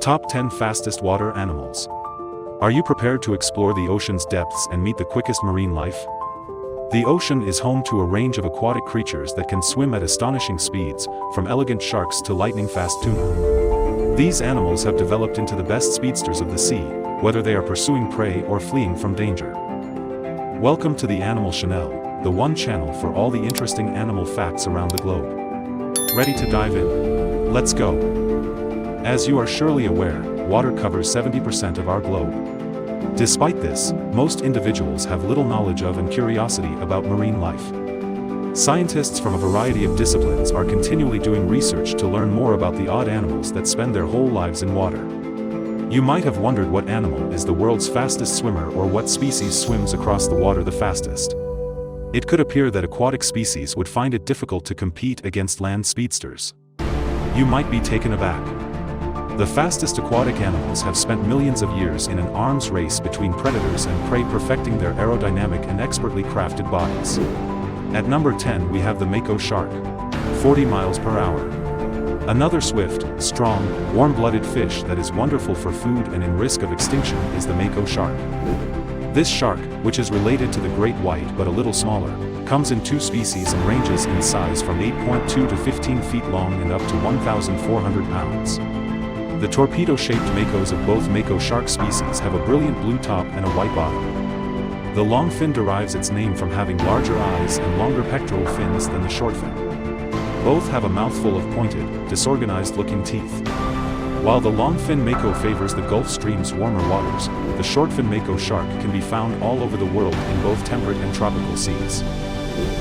Top 10 Fastest Water Animals. Are you prepared to explore the ocean's depths and meet the quickest marine life? The ocean is home to a range of aquatic creatures that can swim at astonishing speeds, from elegant sharks to lightning-fast tuna. These animals have developed into the best speedsters of the sea, whether they are pursuing prey or fleeing from danger. Welcome to the Animal Channel, the one channel for all the interesting animal facts around the globe. Ready to dive in? Let's go! As you are surely aware, water covers 70% of our globe. Despite this, most individuals have little knowledge of and curiosity about marine life. Scientists from a variety of disciplines are continually doing research to learn more about the odd animals that spend their whole lives in water. You might have wondered what animal is the world's fastest swimmer or what species swims across the water the fastest. It could appear that aquatic species would find it difficult to compete against land speedsters. You might be taken aback. The fastest aquatic animals have spent millions of years in an arms race between predators and prey, perfecting their aerodynamic and expertly crafted bodies. At number 10 we have the mako shark, 40 miles per hour. Another swift, strong, warm-blooded fish that is wonderful for food and in risk of extinction is the mako shark. This shark, which is related to the great white but a little smaller, comes in two species and ranges in size from 8.2 to 15 feet long and up to 1,400 pounds. The torpedo-shaped makos of both mako shark species have a brilliant blue top and a white bottom. The long fin derives its name from having larger eyes and longer pectoral fins than the short fin. Both have a mouthful of pointed, disorganized-looking teeth. While the long fin mako favors the Gulf Stream's warmer waters, the short fin mako shark can be found all over the world in both temperate and tropical seas.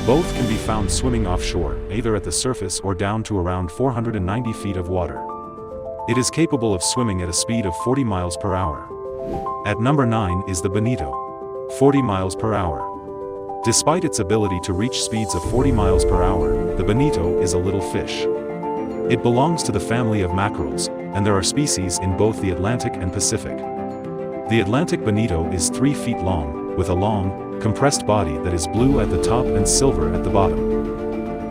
Both can be found swimming offshore, either at the surface or down to around 490 feet of water. It is capable of swimming at a speed of 40 miles per hour. At number 9 is the bonito, 40 miles per hour. Despite its ability to reach speeds of 40 miles per hour, the bonito is a little fish. It belongs to the family of mackerels, and there are species in both the Atlantic and Pacific. The Atlantic bonito is 3 feet long, with a long, compressed body that is blue at the top and silver at the bottom.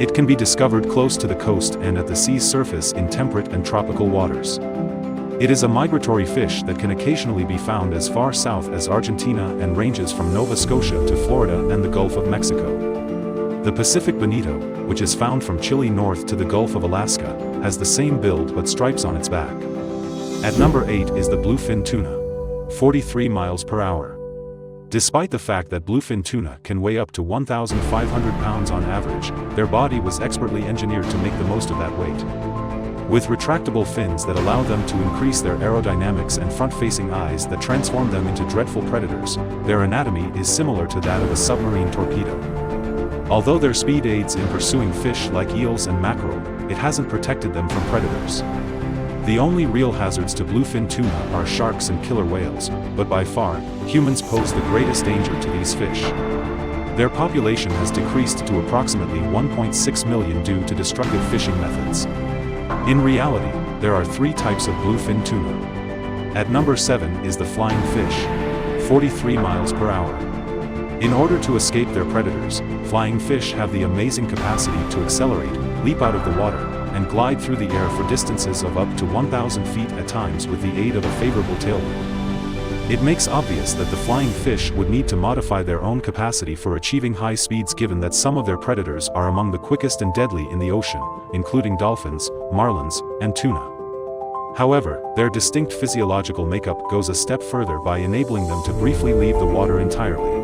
It can be discovered close to the coast and at the sea's surface in temperate and tropical waters. It is a migratory fish that can occasionally be found as far south as Argentina and ranges from Nova Scotia to Florida and the Gulf of Mexico. The Pacific bonito, which is found from Chile north to the Gulf of Alaska, has the same build but stripes on its back. At number 8 is the bluefin tuna, 43 miles per hour. Despite the fact that bluefin tuna can weigh up to 1,500 pounds on average, their body was expertly engineered to make the most of that weight. With retractable fins that allow them to increase their aerodynamics and front-facing eyes that transform them into dreadful predators, their anatomy is similar to that of a submarine torpedo. Although their speed aids in pursuing fish like eels and mackerel, it hasn't protected them from predators. The only real hazards to bluefin tuna are sharks and killer whales, but by far, humans pose the greatest danger to these fish. Their population has decreased to approximately 1.6 million due to destructive fishing methods. In reality, there are 3 types of bluefin tuna. At number 7 is the flying fish, 43 miles per hour. In order to escape their predators, flying fish have the amazing capacity to accelerate, leap out of the water, and glide through the air for distances of up to 1,000 feet at times with the aid of a favorable tailwind. It makes obvious that the flying fish would need to modify their own capacity for achieving high speeds, given that some of their predators are among the quickest and deadly in the ocean, including dolphins, marlins, and tuna. However, their distinct physiological makeup goes a step further by enabling them to briefly leave the water entirely.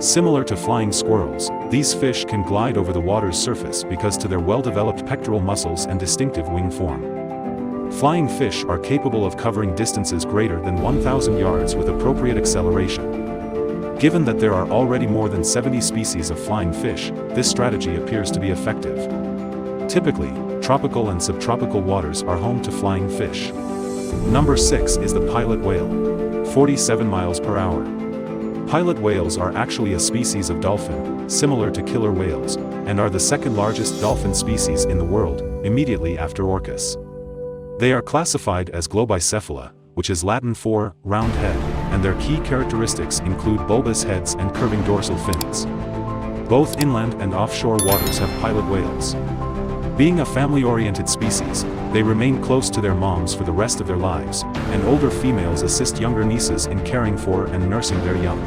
Similar to flying squirrels, these fish can glide over the water's surface because to their well-developed pectoral muscles and distinctive wing form. Flying fish are capable of covering distances greater than 1,000 yards with appropriate acceleration. Given that there are already more than 70 species of flying fish, this strategy appears to be effective. Typically, tropical and subtropical waters are home to flying fish. Number 6 is the pilot whale, 47 miles per hour. Pilot whales are actually a species of dolphin, similar to killer whales, and are the second largest dolphin species in the world, immediately after orcas. They are classified as globicephala, which is Latin for round head, and their key characteristics include bulbous heads and curving dorsal fins. Both inland and offshore waters have pilot whales. Being a family-oriented species, they remain close to their moms for the rest of their lives, and older females assist younger nieces in caring for and nursing their young.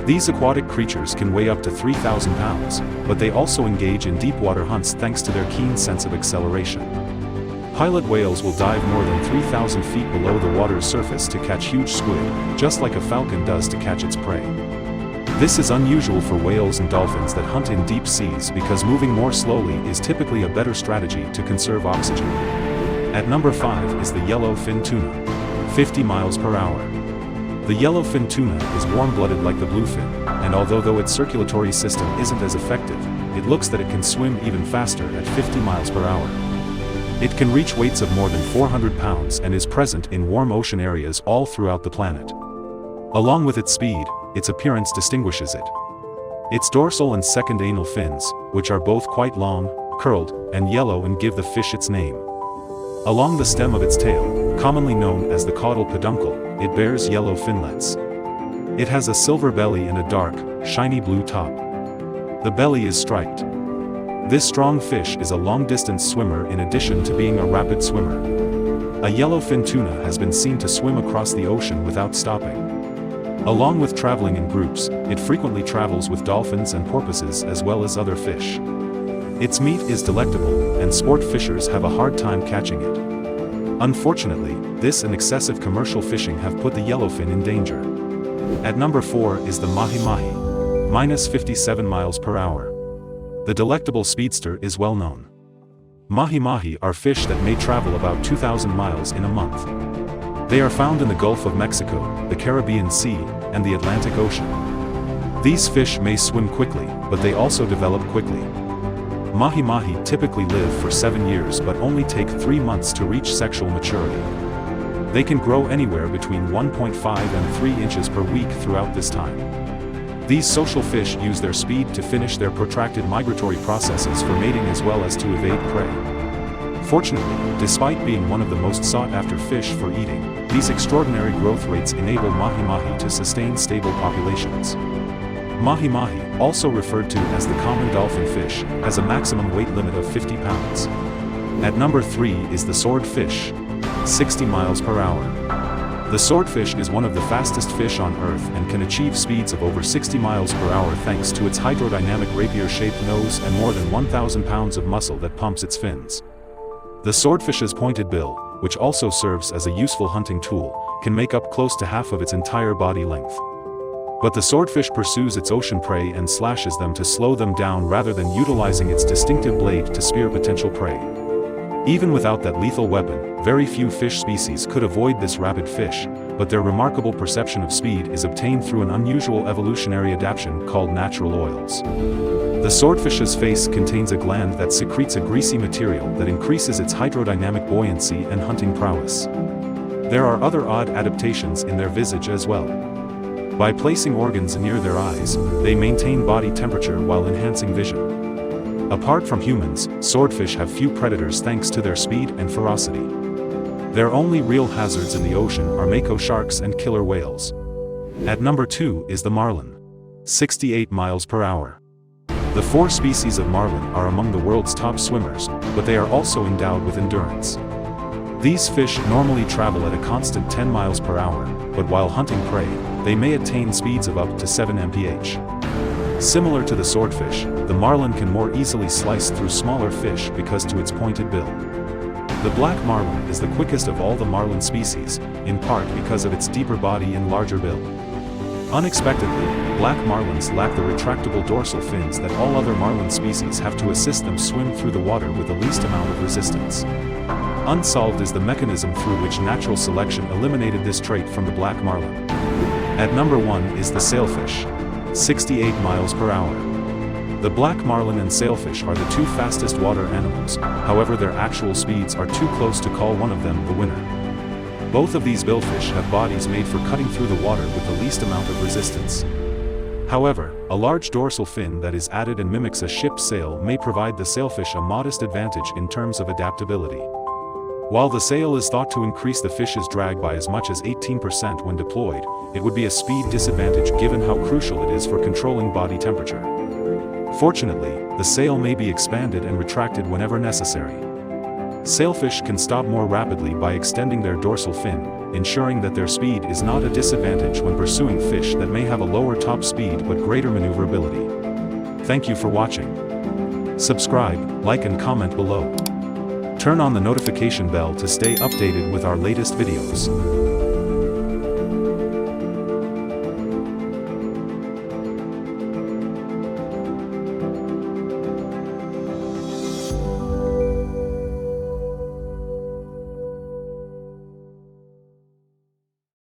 These aquatic creatures can weigh up to 3,000 pounds, but they also engage in deep-water hunts thanks to their keen sense of acceleration. Pilot whales will dive more than 3,000 feet below the water's surface to catch huge squid, just like a falcon does to catch its prey. This is unusual for whales and dolphins that hunt in deep seas because moving more slowly is typically a better strategy to conserve oxygen. At number 5 is the yellowfin tuna, 50 miles per hour. The yellowfin tuna is warm-blooded like the bluefin, and although its circulatory system isn't as effective, it looks that it can swim even faster at 50 miles per hour. It can reach weights of more than 400 pounds and is present in warm ocean areas all throughout the planet. Along with its speed, its appearance distinguishes it. Its dorsal and second anal fins, which are both quite long, curled, and yellow and give the fish its name. Along the stem of its tail, commonly known as the caudal peduncle, it bears yellow finlets. It has a silver belly and a dark, shiny blue top. The belly is striped. This strong fish is a long-distance swimmer in addition to being a rapid swimmer. A yellowfin tuna has been seen to swim across the ocean without stopping. Along with traveling in groups, it frequently travels with dolphins and porpoises as well as other fish. Its meat is delectable, and sport fishers have a hard time catching it. Unfortunately, this and excessive commercial fishing have put the yellowfin in danger. At number 4 is the Mahi-Mahi, minus 57 miles per hour. The delectable speedster is well known. Mahi-Mahi are fish that may travel about 2,000 miles in a month. They are found in the Gulf of Mexico, the Caribbean Sea, and the Atlantic Ocean. These fish may swim quickly, but they also develop quickly. Mahi-Mahi typically live for 7 years but only take 3 months to reach sexual maturity. They can grow anywhere between 1.5 and 3 inches per week throughout this time. These social fish use their speed to finish their protracted migratory processes for mating as well as to evade prey. Fortunately, despite being one of the most sought-after fish for eating, these extraordinary growth rates enable Mahi-Mahi to sustain stable populations. Mahi-Mahi, also referred to as the common dolphin fish, has a maximum weight limit of 50 pounds. At number 3 is the swordfish, 60 miles per hour. The swordfish is one of the fastest fish on Earth and can achieve speeds of over 60 miles per hour thanks to its hydrodynamic rapier-shaped nose and more than 1,000 pounds of muscle that pumps its fins. The swordfish's pointed bill, which also serves as a useful hunting tool, can make up close to half of its entire body length. But the swordfish pursues its ocean prey and slashes them to slow them down rather than utilizing its distinctive blade to spear potential prey. Even without that lethal weapon, very few fish species could avoid this rabid fish, but their remarkable perception of speed is obtained through an unusual evolutionary adaptation called natural oils. The swordfish's face contains a gland that secretes a greasy material that increases its hydrodynamic buoyancy and hunting prowess. There are other odd adaptations in their visage as well. By placing organs near their eyes, they maintain body temperature while enhancing vision. Apart from humans, swordfish have few predators thanks to their speed and ferocity. Their only real hazards in the ocean are mako sharks and killer whales. At number 2 is the marlin, 68 miles per hour. The 4 species of marlin are among the world's top swimmers, but they are also endowed with endurance. These fish normally travel at a constant 10 miles per hour, but while hunting prey, they may attain speeds of up to 7 mph. Similar to the swordfish, the marlin can more easily slice through smaller fish because to its pointed bill. The black marlin is the quickest of all the marlin species, in part because of its deeper body and larger bill. Unexpectedly, black marlins lack the retractable dorsal fins that all other marlin species have to assist them swim through the water with the least amount of resistance. Unsolved is the mechanism through which natural selection eliminated this trait from the black marlin. At number 1 is the sailfish, 68 miles per hour. The black marlin and sailfish are the 2 fastest water animals, however their actual speeds are too close to call one of them the winner. Both of these billfish have bodies made for cutting through the water with the least amount of resistance. However, a large dorsal fin that is added and mimics a ship's sail may provide the sailfish a modest advantage in terms of adaptability. While the sail is thought to increase the fish's drag by as much as 18% when deployed, it would be a speed disadvantage given how crucial it is for controlling body temperature. Fortunately, the sail may be expanded and retracted whenever necessary. Sailfish can stop more rapidly by extending their dorsal fin, ensuring that their speed is not a disadvantage when pursuing fish that may have a lower top speed but greater maneuverability. Thank you for watching. Subscribe, like and comment below. Turn on the notification bell to stay updated with our latest videos.